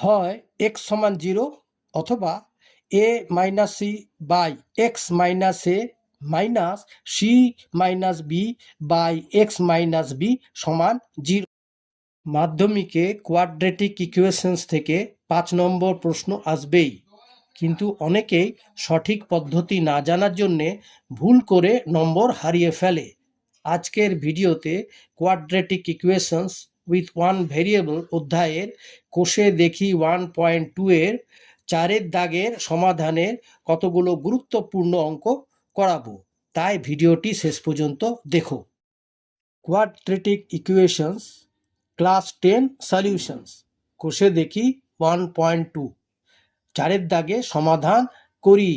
হয় এক্স সমান 0 অথবা a minus C by x minus a minus c minus B by x minus B সমান 0। মাধ্যমিকে quadratic equations থেকে 5 নম্বর প্রশ্ন আসবেই, কিন্তু অনেকেই সঠিক পদ্ধতি না জানার জন্যে ভুল করে নম্বর হারিয়ে ফেলে। আজকের ভিডিওতে quadratic equations with one variable অধ্যায়ের কোষে দেখি 1.2 এর 4 দাগের সমাধানের কতগুলো গুরুত্বপূর্ণ অঙ্ক করাবো, তাই ভিডিওটি শেষ পর্যন্ত দেখো। কোয়াড্রেটিক ইকুয়েশনস ক্লাস 10 সলিউশনস, কোষে দেখি 1.2, 4 দাগে সমাধান করি।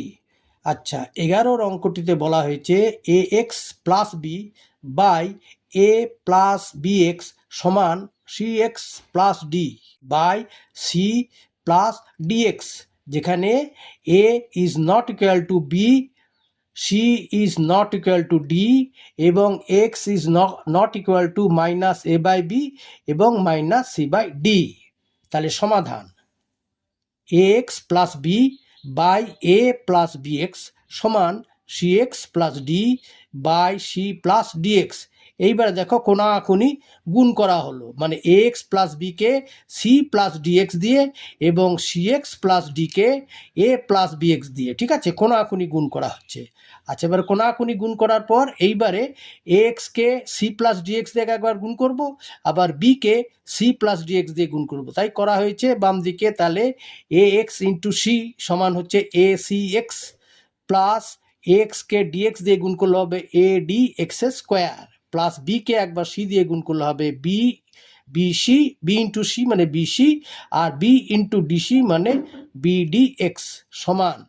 আচ্ছা, 11 অঙ্কটিতে বলা হয়েছে a x plus B by A plus B x সমান c x plus d by c plus d x, যেখানে a is not equal to b, c is not equal to d এবং x is not equal to minus a by b এবং minus C by d. তাহলে সমাধান a x plus B by A plus B x সমান c x plus d by c plus dx. এইবারে দেখো কোনাকুনি গুণ করা হলো, মানে এ এক্স প্লাস বিকে সি প্লাস ডিএক্স দিয়ে এবং সি এক্স প্লাস ডিকে এ প্লাস বিএক্স দিয়ে, ঠিক আছে, কোনাকুনি গুণ করা হচ্ছে। আচ্ছা, এবার কোনাকুনি গুণ করার পর এইবারে এ এক্সকে সি প্লাস ডিএক্স দিয়ে একবার গুণ করব, আবার বিকে সি প্লাস ডিএক্স দিয়ে গুণ করব, তাই করা হয়েছে বাম দিকে। তাহলে এ এক্স ইন্টু সি সমান হচ্ছে এ সি এক্স প্লাস এক্সকে ডিএক্স দিয়ে গুণ করলে হবে a D x square, plus বিকে একবার সি দিয়ে গুণ করলে হবে b b c, b into c মানে বিসি, আর বি ইন্টু ডিসি মানে বিডি এক্স সমান,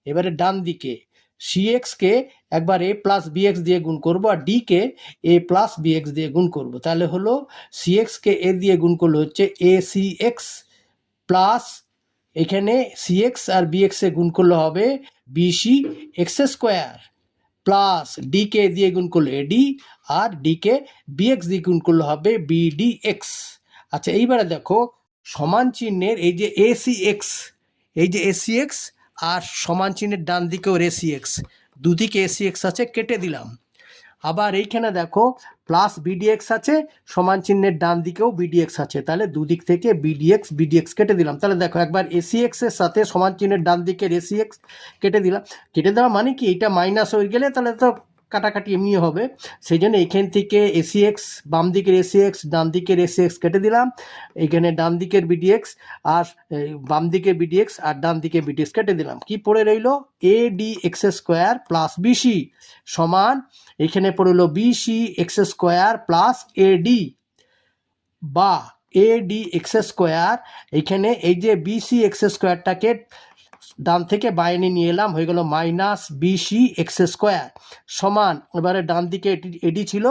এবারে ডান দিকে সি এক্সকে একবার এ প্লাস বিএক্স দিয়ে গুণ করব আর ডিকে এ প্লাস বিএক্স দিয়ে গুণ করব। তাহলে হলো সি এক্সকে এ দিয়ে গুণ করলে হচ্ছে এ সি এক্স প্লাস এখানে সি এক্স আর বিএক্স এ গুণ করলে হবে BC X square plus DK দিয়ে গুণ করলে এডি আর ডিকে বিএক্স দিয়ে গুণ করলে হবে বিডি এক্স। আচ্ছা, এইবারে দেখো সমান চিহ্নের এই যে এসি এক্স, এই যে এসি এক্স আর সমান চিহ্নের ডান দিকেও এসি এক্স, দুদিকে এসি এক্স আছে, কেটে দিলাম। আবার এইখানে দেখো প্লাস বিডিএক্স আছে, সমান চিহ্নের ডান দিকেও বিডিএক্স আছে, তাহলে দুদিক থেকে বিডিএক্স কেটে দিলাম। তাহলে দেখো একবার এসি এক্স এর সাথে সমান চিহ্নের ডান দিকের এসি এক্স কেটে দিলাম। কেটে দেওয়া মানে কি, এটা মাইনাস হয়ে গেলে তাহলে তো কাটাকাটি এমনি হবে, সেই জন্য এইখান থেকে এসি এক্স, বাম দিকের এসি এক্স ডান দিকের এসি এক্স কেটে দিলাম, এইখানে ডান দিকের বিডিএক্স আর বাম দিকের বিডিএক্স আর ডান দিকে বিডিএক্স কেটে দিলাম। কি পড়ে রইল A D x square plus BC সমান এখানে পড়লো BC X square plus AD বা এডি এক্স স্কোয়ার, এখানে এই যে বিসি এক্স স্কোয়ারটাকে ডান থেকে বাইরে নিয়ে এলাম, হয়ে গেল মাইনাস বিসি এক্স স্কোয়ার সমান, এবারে ডান দিকে এডি ছিল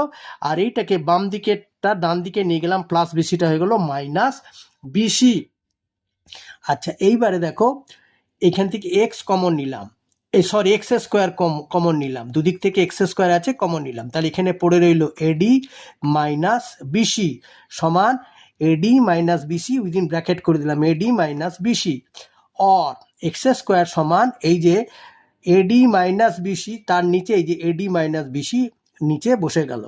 আর এইটাকে বাম দিকেটা ডান দিকে নিয়ে গেলাম, প্লাস বিসিটা হয়ে গেল মাইনাস বিসি। আচ্ছা, এইবারে দেখো এখান থেকে এক্স কমন নিলাম, সরি এক্স স্কোয়ার কমন নিলাম, দুদিক থেকে এক্স স্কোয়ার আছে কমন নিলাম, তাহলে এখানে পড়ে রইল এডি মাইনাস বিসি সমান AD minus BC, within bracket করে দিলাম AD minus BC, or X square সমান এই যে এডি মাইনাস বিসি তার নিচে এই যে এডি মাইনাস বিসি নিচে বসে গেল।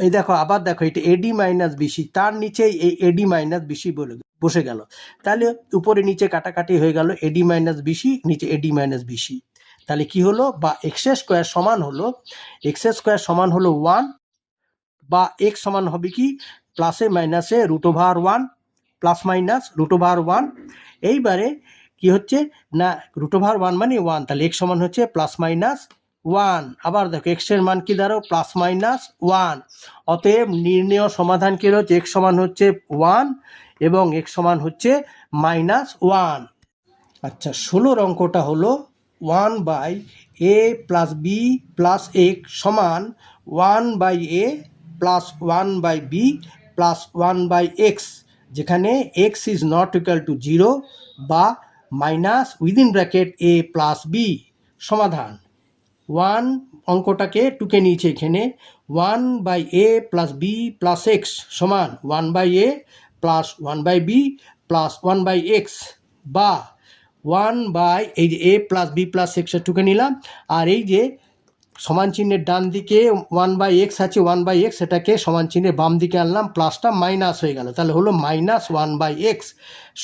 এই দেখো আবার দেখো এটা এডি মাইনাস বিসি তার নিচে এই এডি মাইনাস বিসি বসে গেল, তাহলে উপরে নিচে কাটাকাটি হয়ে গেল, এডি মাইনাস বিসি নিচে এডি মাইনাস বিসি। তাহলে কি হলো, বা এক্স স্কোয়ার সমান হলো 1 বা এক্স সমান হবে কি প্লাসে মাইনাসে root over 1 plus minus root over 1। এইবারে কি হচ্ছে না রুট ওভার 1 মানে 1, তাহলে এক্স সমান হচ্ছে প্লাস মাইনাস 1। আবার দেখো এক্স এর মান কি দাঁড়াও প্লাস মাইনাস 1, অতএব নির্ণেয় সমাধান কি হচ্ছে এক্স সমান হচ্ছে 1 এবং এক্স সমান হচ্ছে মাইনাস 1। আচ্ছা, 16 অঙ্কটা হলো 1 by A plus b plus x সমান 1 by A plus 1 by b plus 1 by x, যেখানে x is not equal to 0 বা minus within bracket a plus b. সমাধান 1 অঙ্কটাকে টুকে নিয়েছে এখানে 1 by A plus b plus x সমান 1 by A plus 1 by b plus 1/x বা 1 এই যে a plus b plus x টুকে নিলাম, আর এই যে সমান চিহ্নের ডান দিকে 1/x আছে, 1/x সেটাকে সমান চিহ্নের বাম দিকে আনলাম, প্লাসটা মাইনাস হয়ে গেল, তাহলে হলো মাইনাস 1/x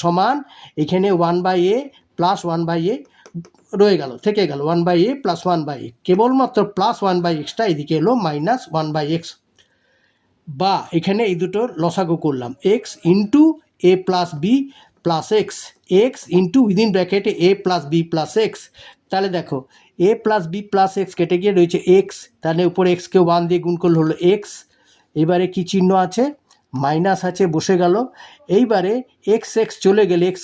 সমান এখানে 1/a প্লাস 1/a রয়ে গেল, থেকে গেল 1/a প্লাস 1/a, কেবলমাত্র প্লাস 1/xটা এদিকে এলো মাইনাস 1/x, বা এখানে এই দুটোর লসাগু করলাম x into a plus b plus x into within ব্র্যাকেটে a plus b plus x। তাহলে দেখো a plus b plus x কেটে গিয়ে রয়েছে x, তাহলে উপরে xকে 1 দিয়ে গুণ করলে হলো x, এবারে কি চিহ্ন আছে, মাইনাস আছে, বসে গেল। এইবারে x চলে গেলে x,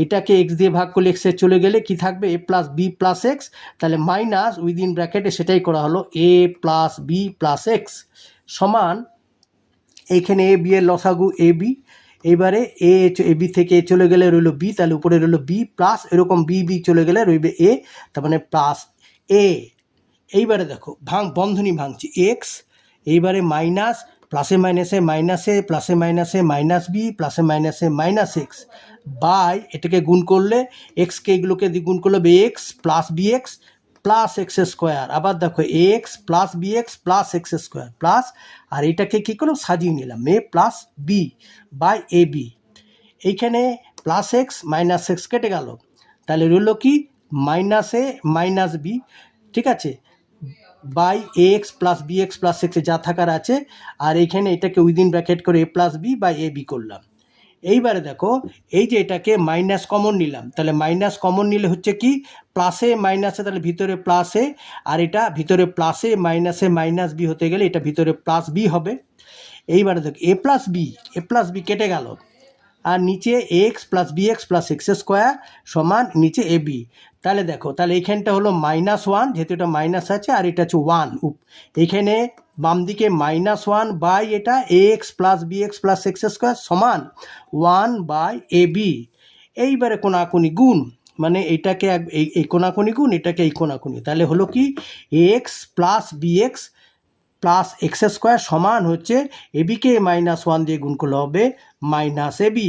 এটাকে x দিয়ে ভাগ করলে x চলে গেলে কি থাকবে, a plus b plus x, তাহলে মাইনাস উইদিন ব্র্যাকেটে সেটাই করা হলো a plus b plus x সমান এইখানে এ বি এর লসাগু এ বি, এইবারে এ বি থেকে চলে গেলে রইল বি, তাহলে উপরে রইল বি প্লাস এরকম বি চলে গেলে রইবে এ, তার মানে প্লাস এ। এইবারে দেখো বন্ধনী ভাঙছি এক্স, এইবারে মাইনাস প্লাসে মাইনাসে মাইনাসে প্লাসে মাইনাসে মাইনাস বি প্লাসে মাইনাসে মাইনাস এক্স বাই এটাকে গুণ করলে এক্সকে এগুলোকে গুণ করলে x plus B x plus x square, আবার দেখো x plus B x plus x square plus, আর এটাকে কী করলাম সাজিয়ে নিলাম a plus B by a b, এইখানে প্লাস এক্স মাইনাস এক্স কেটে গেল, তাহলে রইল কি মাইনাস এ মাইনাস বি, ঠিক আছে, by A x plus B x plus এক্সে যা থাকার আছে, আর এইখানে এটাকে উইদিন ব্র্যাকেট করে a plus B by a b করলাম। এইবারে দেখো এই যে এটাকে মাইনাস কমন নিলাম, তাহলে মাইনাস কমন নিলে হচ্ছে কি প্লাসে মাইনাসে, তাহলে ভিতরে প্লাসে, আর এটা ভিতরে প্লাসে মাইনাসে মাইনাস বি হতে গেলে এটা ভিতরে প্লাস বি হবে। এইবারে দেখো এ প্লাস বি কেটে গেল, আর নিচে X plus B x plus x square সমান নিচে এ বি, তাহলে দেখো তাহলে এইখানটা হলো -1 যেহেতু এটা মাইনাস আছে, আর এটা হচ্ছে 1, এইখানে বাম দিকে -1 বাই এটা X plus B x plus x square সমান 1 বাই এ বি। এইবারে কোনাকুনি গুণ, মানে এটাকে এই কোনাকুনি গুণ এটাকে এই কোনাকুনি, তাহলে হলো কি X plus B x plus x square সমান হচ্ছে এবিকে -1 দিয়ে গুণ করলে হবে minus A B,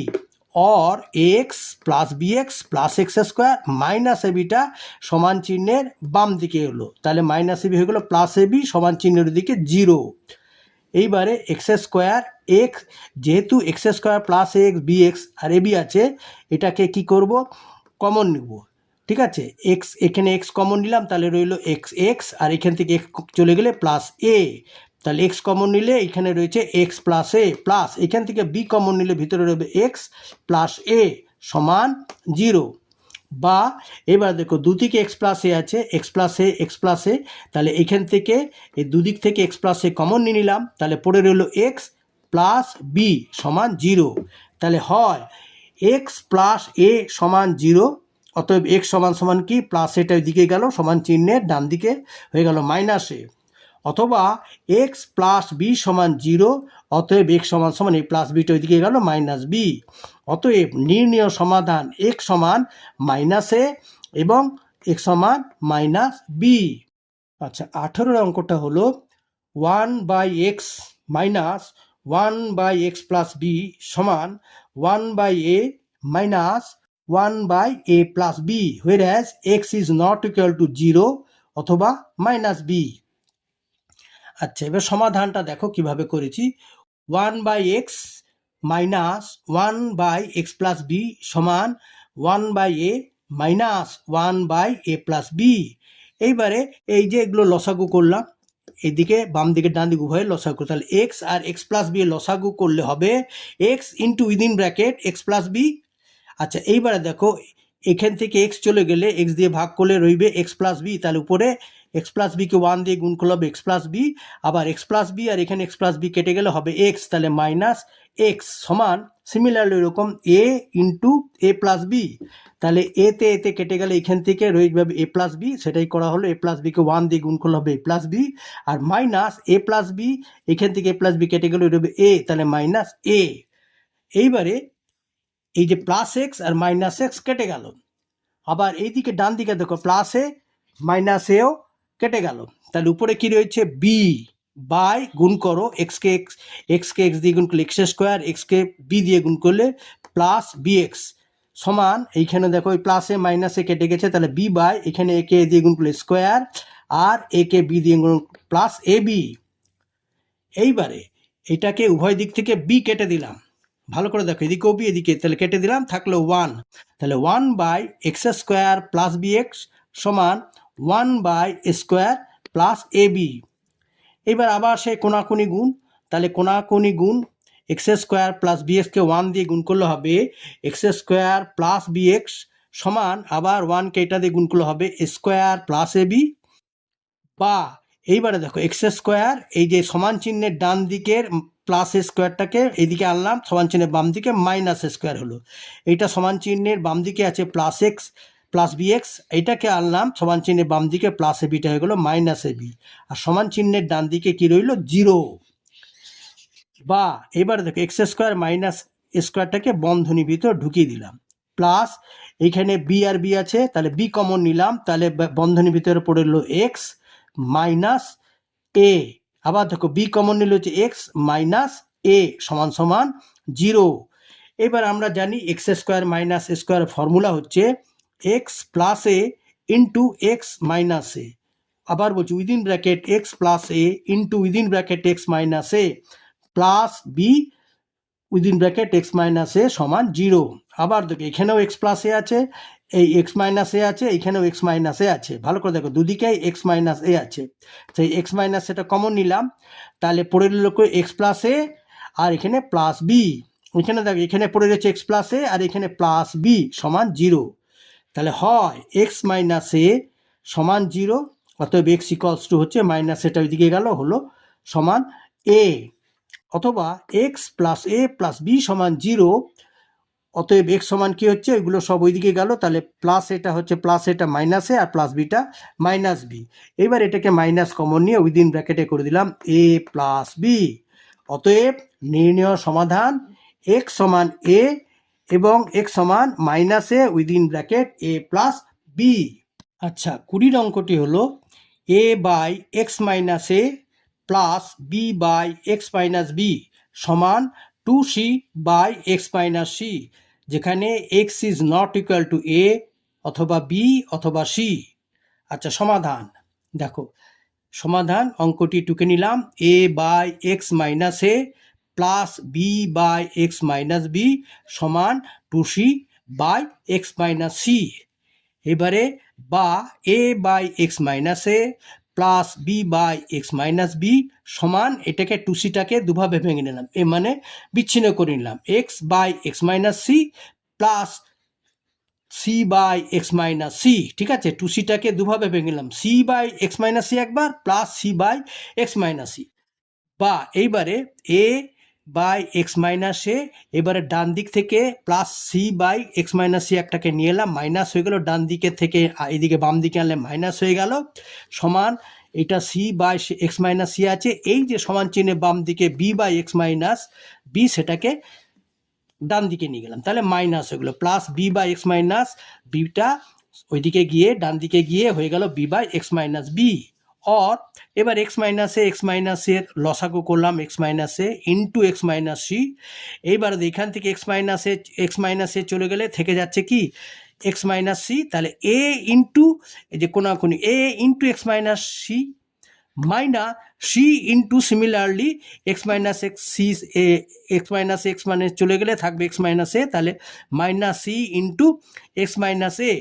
or X plus B x plus x square minus A beta সমান চিহ্নের বাম দিকে হলো, তাহলে মাইনাস এ বি হয়ে গেলো প্লাস এ বি সমান চিহ্নের দিকে 0। এইবারে এক্স স্কোয়ার এক্স, যেহেতু x square plus x b x আর এ বি আছে, এটাকে কি করব কমন নিব, ঠিক আছে, এক্স এখানে এক্স কমন নিলাম, তাহলে রইল এক্স আর এখান থেকে এক্স চলে গেলে প্লাস এ, তাহলে এক্স কমন নিলে এখানে রয়েছে এক্স প্লাস এ, প্লাস এখান থেকে বি কমন নিলে ভিতরে রয়েছে এক্স প্লাস এ সমান 0, বা এবার দেখো দুদিকে এক্স প্লাস এ আছে, এক্স প্লাস এ, তাহলে এখান থেকে এই দুদিক থেকে এক্স প্লাস এ কমন নিয়ে নিলাম, তাহলে পড়ে রইল এক্স প্লাস বি সমান 0, তাহলে হয় এক্স প্লাস এ সমান 0, অতএব এক্স সমান কি প্লাস এটা ওইদিকে গেল সমান চিহ্নের ডান দিকে হয়ে গেল মাইনাস এ, অথবা এক্স প্লাস বি সমান 0, অতএব এক্স সমান এই প্লাস বিটা ওইদিকে গেল মাইনাস বি, অতএব নির্ণেয় সমাধান এক্স সমান মাইনাস এ এবং এক্স সমান মাইনাস বি। আচ্ছা 18 অঙ্কটা হলো 1/x minus 1/x plus B সমান 1/a minus 1/a plus B, whereas x is not equal to 0 অথবা মাইনাস বি। আচ্ছা এবার সমাধানটা দেখো কিভাবে করেছি, 1/x minus 1/x plus B সমান 1/a minus 1/a plus B. এইবারে এই যে এগুলো লসাগু করলাম, এদিকে বাম দিকে ডান দিকে উভয়ের লসাগু, তাহলে এক্স আর এক্স প্লাস বি এর লসাগু করলে হবে X into within bracket x plus B. আচ্ছা এইবারে দেখো এখান থেকে এক্স চলে গেলে এক্স দিয়ে ভাগ করলে রইবে এক্স প্লাস বি, তাহলে উপরে এক্স প্লাস বিকে 1 দিয়ে গুণ করলে হবে এক্স প্লাস বি, আবার এক্স প্লাস বি আর এখানে এক্স প্লাস বি কেটে গেলে হবে এক্স, তাহলে মাইনাস এক্স সমান সিমিলারলি এরকম এ ইন্টু এ প্লাস বি, তাহলে এতে কেটে গেলে এখান থেকে রয়ে যাবে এ প্লাস বি, সেটাই করা হলো, এ প্লাস বিকে 1 দিয়ে গুণ করলে হবে এ plus B, R minus a plus B এখান থেকে এ প্লাস বি কেটে গেলে রইবে এ, তাহলে মাইনাস এ। এইবারে এই যে প্লাস এক্স আর মাইনাস এক্স কেটে গেল, আবার এইদিকে ডান দিকে দেখো প্লাস এ মাইনাস এও কেটে গেল, তাহলে উপরে কি রয়েছে বি, বাই গুণ করো এক্সকে এক্স দিয়ে গুণ করলে এক্স স্কোয়ার, এক্সকে বি দিয়ে গুণ করলে প্লাস বি এক্স সমান, এইখানে দেখো ওই প্লাসে মাইনাসে কেটে গেছে, তাহলে বি বাই এখানে একে দিয়ে গুণ করলে স্কোয়ার আর একে বি দিয়ে গুণ প্লাস এ বি। এইবারে এটাকে উভয় দিক থেকে বি কেটে দিলাম, ভালো করে দেখো এদিকেও বি এদিকে, তাহলে কেটে দিলাম, থাকলো 1, তাহলে 1 by X square plus B x সমান 1 by square plus A B. এবার আবার সেই কোনাকুনি গুণ, তাহলে কোনাকুনি গুণ এক্স স্কোয়ার প্লাস বি এক্সকে 1 দিয়ে গুণ করলে হবে X square plus B x সমান আবার 1কে এটা দিয়ে গুণ করলে হবে স্কোয়ার প্লাস এ বি। বা এইবারে দেখো এক্স স্কোয়ার এই যে সমান চিহ্নের ডান দিকের প্লাস স্কোয়ারটাকে এইদিকে আনলাম, সমান চিহ্নের বাম দিকে মাইনাস স্কোয়ার হলো। এইটা সমান চিহ্নের বাম দিকে আছে plus X plus B X, এইটাকে আনলাম সমান চিহ্নের বাম দিকে প্লাস এ বিটা হয়ে গেলো মাইনাস এ বি, আর সমান চিহ্নের ডান দিকে কি রইল 0। বা এবার দেখো এক্স স্কোয়ার মাইনাস স্কোয়ারটাকে বন্ধনী ভিতর ঢুকিয়ে দিলাম, প্লাস এইখানে বি আর বি আছে, তাহলে বি কমন নিলাম, তাহলে বন্ধনী ভিতরে পড়ে এলো এক্স মাইনাস এ। আবার দেখো বি কমন নিলে হচ্ছে এক্স মাইনাস এ সমান সমান 0। এবার আমরা জানি x square minus square formula হচ্ছে x plus a into x minus a. আবার বলছি within bracket x plus a into within bracket x minus a plus b within bracket x minus a সমান 0। আবার দেখো এখানেও এক্স প্লাস এ আছে, এই x minus এ আছে, এইখানেও এক্স মাইনাস এ আছে, ভালো করে দেখো দুদিকেই এক্স মাইনাস এ আছে, সেই এক্স মাইনাস এটা কমন নিলাম, তাহলে পড়ে রইল এক্স প্লাস এ আর এখানে প্লাস বি। এখানে দেখো এখানে পড়ে রয়েছে এক্স প্লাস এ আর এখানে প্লাস বি সমান 0, তাহলে হয় এক্স মাইনাস এ সমান 0, অতএব এক্স ইকলস টু হচ্ছে মাইনাস এটা ওইদিকে গেল হলো সমান এ, অথবা এক্স প্লাস এ প্লাস বি সমান 0, অতএব এক্স সমান কি হচ্ছে ওইগুলো সব ওইদিকে গেল, তাহলে প্লাস এটা হচ্ছে প্লাস এটা minus a R plus beta minus B. এবার এটাকে মাইনাস কমন নিয়ে উইদিন ব্র্যাকেটে করে দিলাম এ প্লাস বি। অতএব নির্ণয় সমাধান এক্স সমান এ এবং এক্স সমান minus a within bracket a plus B. আচ্ছা 20 অঙ্কটি হলো a by x minus a plus B by x minus B সমান 2c by x minus c, যেখানে x is not equal to a অথবা b অথবা C. আচ্ছা সমাধান দেখো, সমাধান অঙ্কটি টুকে নিলাম a by x minus a plus B by x minus B সমান 2c by x minus c. এবারে বা a by x minus a plus B by x minus B সমান, এটাকে 2cটাকে দুভাবে ভেঙে নিলাম, এ মানে বিচ্ছিন্ন করে নিলাম x by x minus c plus c by x minus c. ঠিক আছে, 2cটাকে দুভাবে ভেঙে নিলাম, c by x minus c একবার plus c by x minus c. বা এইবারে a by x minus a, এবারে ডান দিক থেকে plus c by x minus c একটাকে নিয়ে এলাম, মাইনাস হয়ে গেল, ডান দিকে থেকে এদিকে বাম দিকে আনলে মাইনাস হয়ে গেল, সমান এটা C by x minus C আছে, এই যে সমান চিহ্নে বাম দিকে B by x minus B সেটাকে ডান দিকে নিয়ে গেলাম, তাহলে মাইনাস হয়ে গেলো, plus B by x minus beta ওইদিকে গিয়ে ডান দিকে গিয়ে হয়ে গেল B by x minus B. और এবার এক্স মাইনাসের লসাগু করলাম এক্স মাইনাসে ইন্টু এক্স মাইনাস সি। এইবার এখান থেকে এক্স মাইনাসে চলে গেলে থেকে যাচ্ছে কি এক্স মাইনাস সি, তাহলে এ ইন্টু এই যে কোনাকুনি a into x minus c minus c into similarly x minus x c, x minus x মানে চলে গেলে থাকবে এক্স মাইনাস এ, তাহলে minus c into x minus a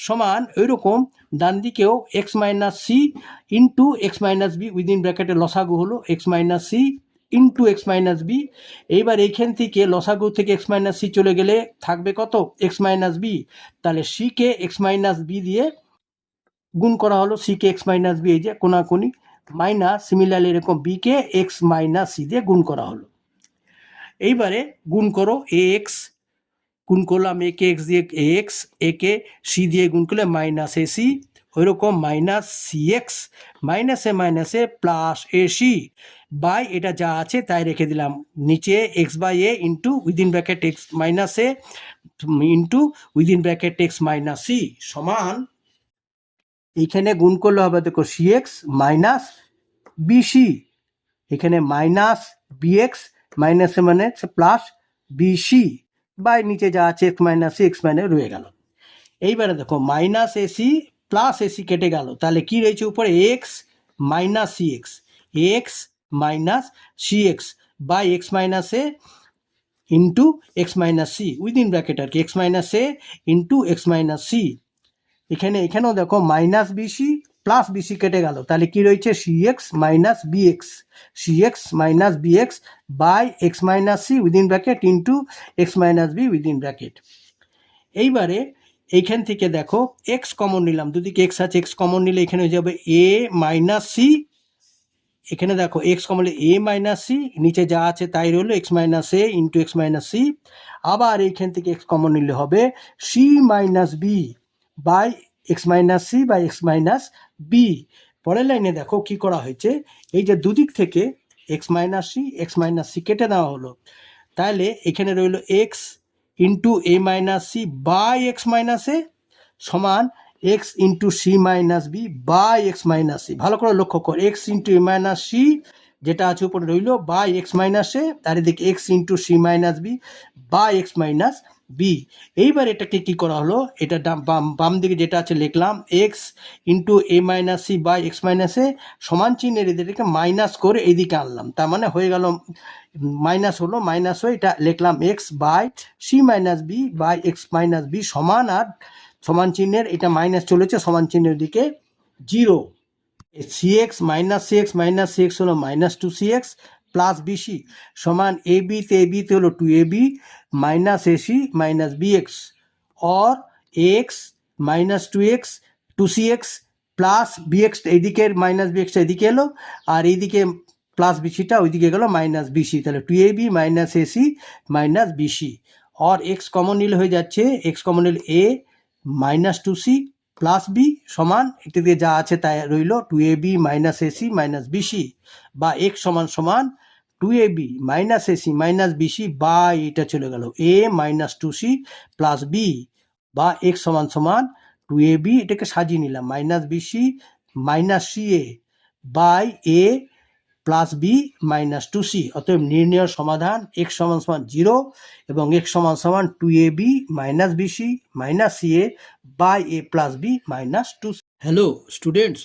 সমান ওইরকম ডান দিকেও x minus c into x minus B within ব্র্যাকেটে লসাগু হলো x minus c into x minus b. এইবার এইখান থেকে লসাগু থেকে এক্স মাইনাস সি চলে গেলে থাকবে কত এক্স মাইনাস বি, তাহলে সিকে এক্স মাইনাস বি দিয়ে গুণ করা হলো, সিকে এক্স মাইনাস বি এই যে কোনাকুনি মাইনাস সিমিলারলি এরকম বিকে এক্স মাইনাস সি দিয়ে গুণ করা হলো। এইবারে গুণ করো এ এক্স, গুণ করলাম একে এক্স দিয়ে এক্স, একে সি দিয়ে গুণ করলে মাইনাস এ সি, ওইরকম মাইনাস সি এক্স মাইনাসে প্লাস এ সি বাই এটা যা আছে তাই রেখে দিলাম, নিচে X by A into within bracket x minus A into within bracket x minus C সমান, এইখানে গুণ করলে হবে দেখো সি এক্স মাইনাস বিসি এখানে মাইনাস বিএক্স মাইনাস এ মানে প্লাস বিসি বাই নিচে যা আছে X minus C x minus রয়ে গেল। এইবারে দেখো মাইনাস এসি প্লাস এসি কেটে গেল, তাহলে কি রয়েছে উপরে x minus C x minus C x by x minus A into x minus C within bracket আর কি, এক্স মাইনাস এ ইন্টু এক্স মাইনাস সি। এখানেও দেখো মাইনাস বিসি প্লাস বিসি কেটে গেল, তাহলে কি রয়েছে C x minus BX by x minus C within bracket into x minus B within bracket. এইবারে এইখান থেকে দেখো এক্স কমন নিলাম, দুদিকে এক্স আছে, এক্স কমন নিলে এখানে হয়ে যাবে এ মাইনাস সি, এখানে দেখো এক্স কমন নিলে এ মাইনাস সি, নিচে যা আছে তাই রইলো এক্স মাইনাস এ ইন্টু এক্স মাইনাস সি। আবার এইখান থেকে এক্স কমন নিলে হবে C minus B by x minus C by x minus B. পরের লাইনে দেখো কি করা হয়েছে, এই যে দুদিক থেকে এক্স মাইনাস সি কেটে দেওয়া হলো, তাহলে এখানে রইল x into a minus C by x minus a সমান x into c minus B by x minus c. ভালো করে লক্ষ্য কর, x into a minus c যেটা আছে উপরে রইল বাই এক্স মাইনাস এ, আর এদিকে x into c minus B by x minus b. এইবার এটাকে কি করা হলো, এটা বাম দিকে যেটা আছে লিখলাম x into a minus C by x minus a সমান চিহ্নের এদিকে মাইনাস করে এইদিকে আনলাম, তার মানে হয়ে গেল মাইনাস হলো, মাইনাস হয়ে এটা লিখলাম X by C minus B by x minus B সমান, আর সমান চিহ্নের এটা মাইনাস চলেছে সমান চিহ্নের দিকে zero. C x minus C x হলো minus two c x plus BC সমান এ বিতে হলো two a B minus ac minus b x, or x minus two c x plus B x, এইদিকের minus b এক্সটা এদিকে এলো, আর এইদিকে প্লাস বিসিটা ওইদিকে গেলো মাইনাস বিসি, তাহলে two a B minus ac minus BC. Or x common নিলে হয়ে যাচ্ছে এক্স কমন নিলে এ minus two c plus B সমান এটা দিয়ে যা আছে তাই রইল two a B minus ac minus bc, বা এক্স সমান two a B minus ac minus bc বা এটা চলে গেল a minus two c plus b, বা এক্স সমান টু এ বি এটাকে সাজিয়ে নিলাম minus BC minus C A by A plus B minus two c. অতএব নির্ণয়ের সমাধান এক্স সমান জিরো এবং এক্স সমান two a B minus BC minus C A by A plus B minus two. Hello students,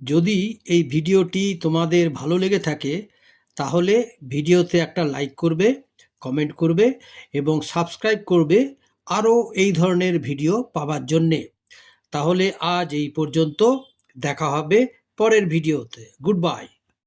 যদি এই ভিডিওটি তোমাদের ভালো লেগে থাকে তাহলে ভিডিওতে একটা লাইক করবে, কমেন্ট করবে এবং সাবস্ক্রাইব করবে আরও এই ধরনের ভিডিও পাওয়ার জন্যে। তাহলে আজ এই পর্যন্ত, দেখা হবে পরের ভিডিওতে। Good bye.